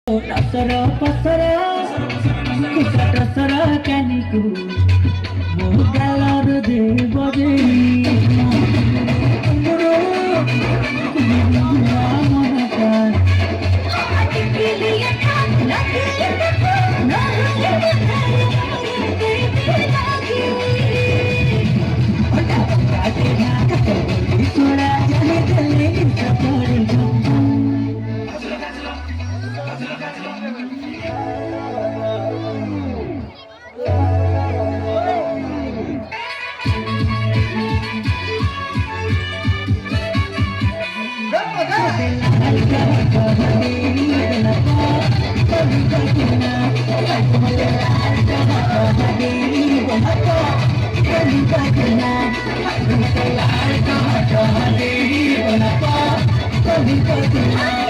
Tasara pasara, kusa tasara kaniku, mogalar de bode, muro, kumura monaka. Kali